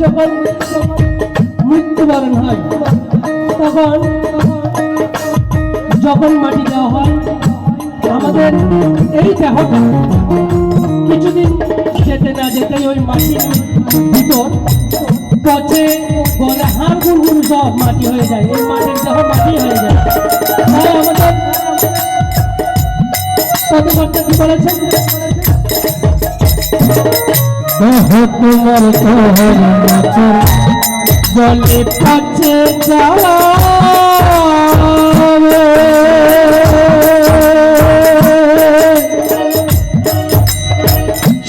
যখন মৃত্যুবরণ হয় তখন যখন মাটি দেওয়া হয় আমাদের এই দেহটা কিছুদিন যেতে না যেতেই ওই মাটির ভিতর পচে গলে হাড় গুড়গুড় সব মাটি হয়ে যায়, এই মাটির দেহ মাটি হয়ে যায়। তাই আমাদের পদকর্তা কি বলেছেন, তোমার বলে পচে যাওয়া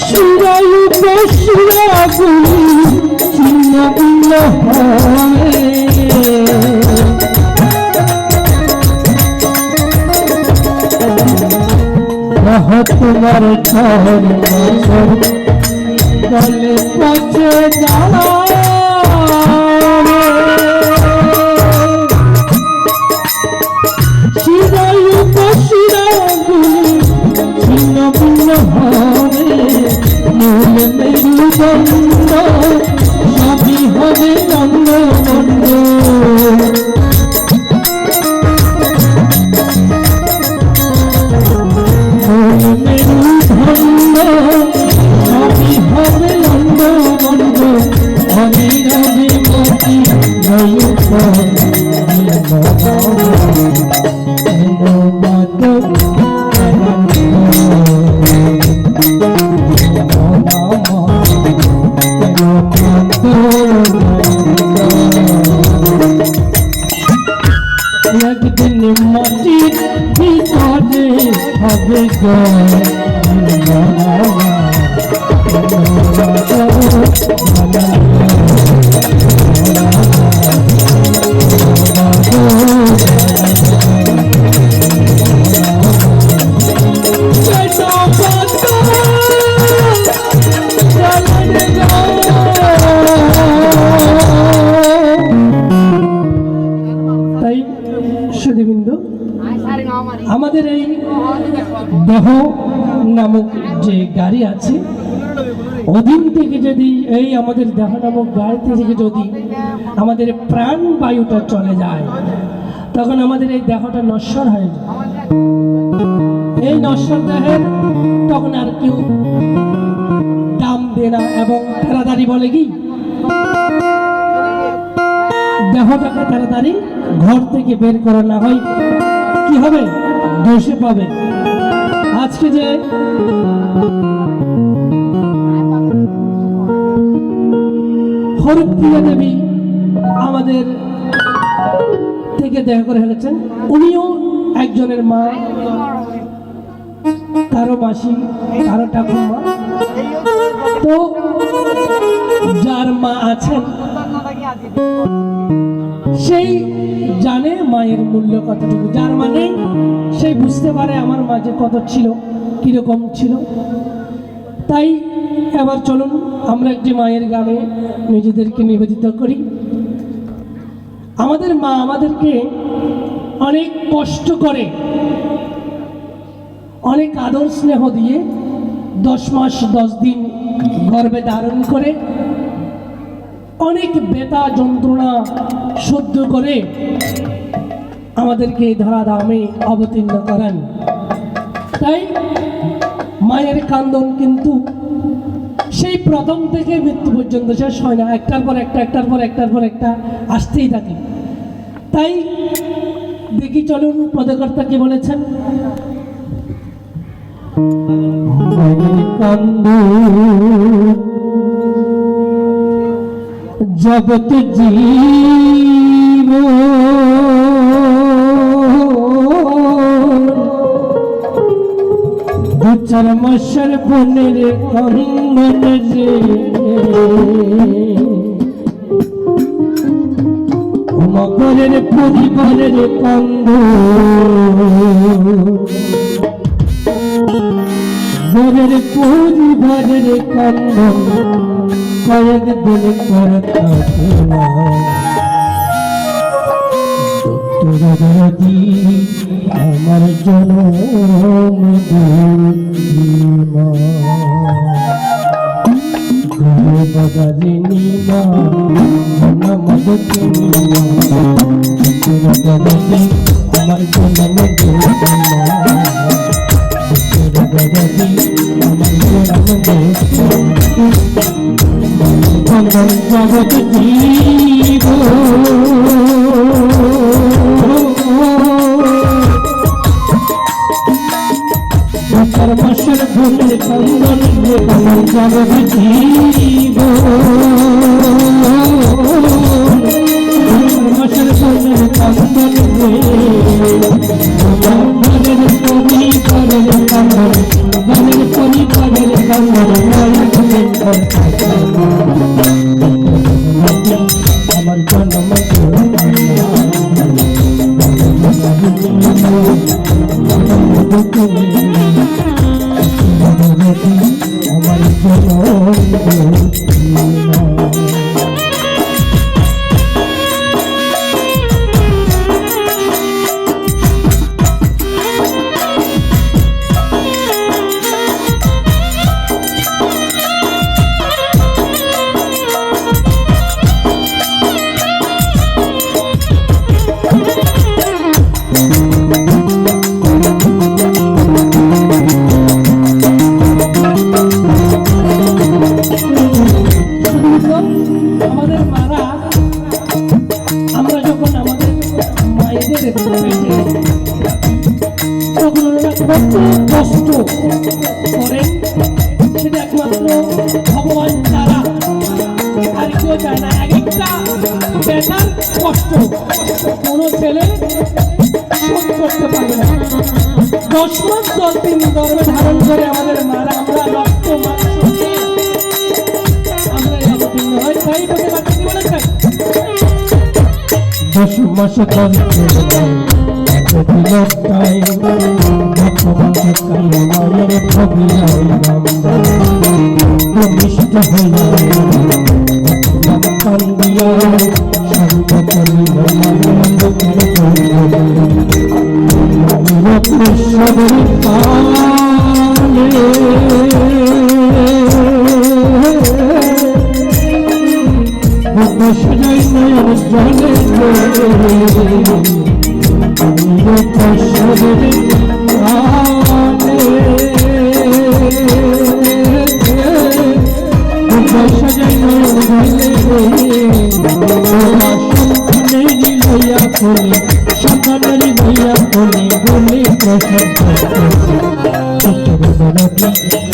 শিরায়ু শিরাগুলি ছিন্ন ভিন্ন হবে। তোমার বলে পচে যাওয়া শিরায়ু শিরাগুলি ছিন্ন ভিন্ন হবে। মূল মেরুদণ্ড সবই হবে অঙ্গ মন্ড। মূল মেরুদণ্ড সবই হবে অঙ্গ মন্ড। অনিরবে মতি একদিন মাটির ভিতরে হবে আমাদের এই দেহ নামক যে গাড়ি আছে ওদিন থেকে যদি এই আমাদের দেহ নামক গাড়ি থেকে যদি আমাদের প্রাণ বায়ুটা চলে যায় তখন আমাদের এই দেহটা নশ্বর হয়ে যায়। এই নশ্বর দেহের তখন আর কেউ দাম দেয় না এবং তাড়াতাড়ি বলে কি দেহটাকে তাড়াতাড়ি ঘর থেকে বের করা না হয় কি হবে, দোষে পাবে। আজকে যে হরিপ্রিয়া দেবী আমাদের থেকে দেখা করে গেছেন, উনিও একজনের মা, কারো মাসি, কারো ঠাকুমা। তো যার মা আছেন সেই জানে মায়ের মূল্য কতটুকু, যার মানে সেই বুঝতে পারে আমার মাঝে কত ছিল, কিরকম ছিল। তাই এবার চলুন আমরা একটি মায়ের গানে নিজেদেরকে নিবেদিত করি। আমাদের মা আমাদেরকে অনেক কষ্ট করে অনেক আদর স্নেহ দিয়ে 10 মাস 10 দিন গর্ভে ধারণ করে অনেক ব্যথা যন্ত্রণা সহ্য করে আমাদেরকে ধরাধামে অবতীর্ণ করেন। তাই মায়ের কান্দন কিন্তু সেই প্রথম থেকে মৃত্যু পর্যন্ত শেষ হয় না, একটার পর একটা একটার পর একটার পর একটা আসতেই থাকে। তাই দেখি চলুন পদকর্তা কি বলেছেন, জগত জীব দু-চার মাসের বনের কন্দন যে মগরের পরিবারের কন্দ মগরের পরিবারের কন্দ কয়েক দিন করতে আমার জনম বাজারিনী মা তুমি আমার জন্ম জগৎ জীব মাসের ফুলের চন্দন জগৎ জীব মাসের ফুলের চন্দন গনের পরিবারের কান্দন গনের পরিবারের কান্দন আমার জন্ম আমার আমাদের মারা আমরা যখন আমাদের মায়েদের পেটে তখন ওনারা কত কষ্ট করেন সেটা একমাত্র ভগবান ছাড়া আর কেউ চায় না। এক একটা ব্যথার কষ্ট কোনো ছেলে শোধ করতে পারবে না। 10 মাস 10 দিন গর্ভে ধারণ করে আমাদের মারা আমরা রক্ত মাংস দশ মাস মিষ্ট হইয়া শান্ত করিল সজাই নয়ন জলে সজাই নয়ন জলে লইয়া খোলে সন্তানেরই লইয়া খোলে বলে প্রসাদ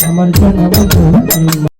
আমার জন্ম